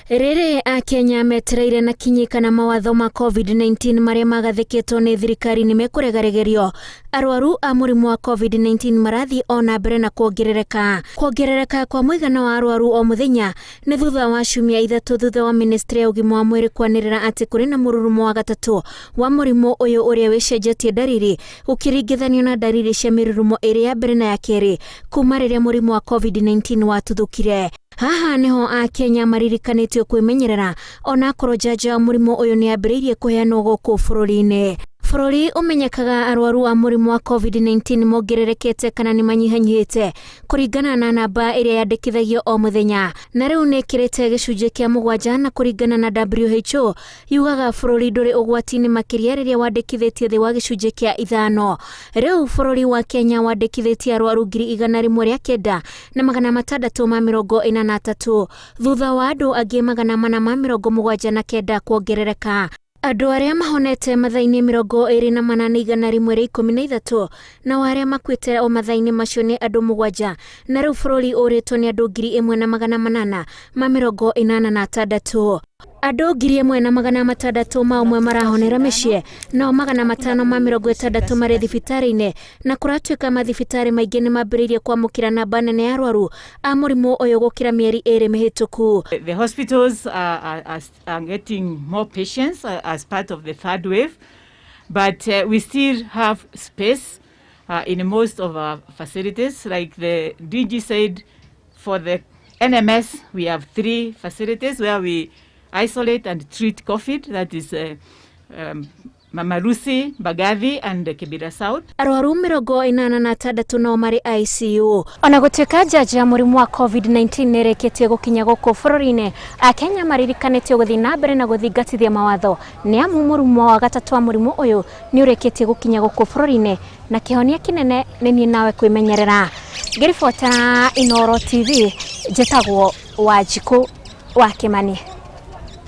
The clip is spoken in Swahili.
Rĩrĩ Akenya metereire na kinyikana mawatho ma COVID-19 marĩa magathĩkĩtwo nĩ thirikari nĩ mekũregaregerio. Arwaru a mũrimũ wa COVID-19 marathiĩ ona mbere na kuongerereka. Kuongerereka kwa mũigana wa arwaru o mũthenya nĩ thutha wa ciumia ithatũ thutha wa ministry ya ũgima wa mwĩrĩ kwanĩrĩra atĩ kũrĩ na mũrurumo wa gatatũ wa mũrimũ ũyũ ũrĩa wĩcenjetie ndariri ũkĩringithanio na ndariri cia mĩrurumo ĩrĩ ya mbere na ya kerĩ kuma rĩrĩa mũrimũ wa COVID-19 watuthũkire. Haha niho Akenya maririkanĩtio kwĩmenyerera ona akorwo njanjo ya mũrimũ ũyũ nĩ yambĩrĩirie kũheanwo gũkũ bũrũri-inĩ. Bũrũri ũmenyekaga arwaru a mũrimũ wa COVID-19 mongererekete kana nĩ manyihanyihĩte kũringana na namba ĩrĩa yandĩkithagio o mũthenya, na rĩu nĩ ĩkĩrĩte gĩcunjĩ kĩa 7 na kũringana na WHO yugaga bũrũri ndũrĩ ũgwati-inĩ makĩria rĩrĩa wandĩkithĩtio thĩ wa gĩcunjĩ kĩa 5. Rĩu bũrũri wa Kenya wandĩkithĩtie arwaru 109,943 thutha wa andũ angĩ 479 kuongerereka. Andũ arĩa mahonete mathainĩ 28,113 na arĩa makuĩte o mathainĩ macio nĩ andũ 7, na rĩu bũrũri ũrĩtwo nĩ andũ 1,886. Andũ 1,600 maumwe marahonera mĩciĩ, nao 560 marĩ thibitarĩ-inĩ, na kũratuĩka mathibitarĩ maingĩ nĩ mambĩrĩirie kwamũkĩra namba nene ya arwaru a mũrimũ ũyũ gũkĩra mĩeri 2 mĩhĩtũku. The hospitals are getting more patients as part of the third wave, but we still have space in most of our facilities. Like the DG said, for the NMS, we have 3 facilities where we isolate and treat COVID. That is Marũrũ, Bagathi and Kibera South. Arwaru 86 no marĩ ICU. Ona gũtuĩka njanjo ya mũrimũ wa COVID-19 nĩ ĩrĩkĩtie gũkinya gũkũ bũrũri-inĩ, Akenya maririkanĩtio gũthiĩ na mbere na gũthingatithia mawatho nĩ amu mũrimũ wa gatatũ wa mũrimũ ũyũ nĩ ũrĩkĩtie gũkinya gũkũ bũrũri-inĩ, na kĩhonia kĩnene nĩ niĩ nawe kwĩmenyerera. Ngĩribotera Inooro TV, njĩtagwo Wanjikũ wa Kĩmani.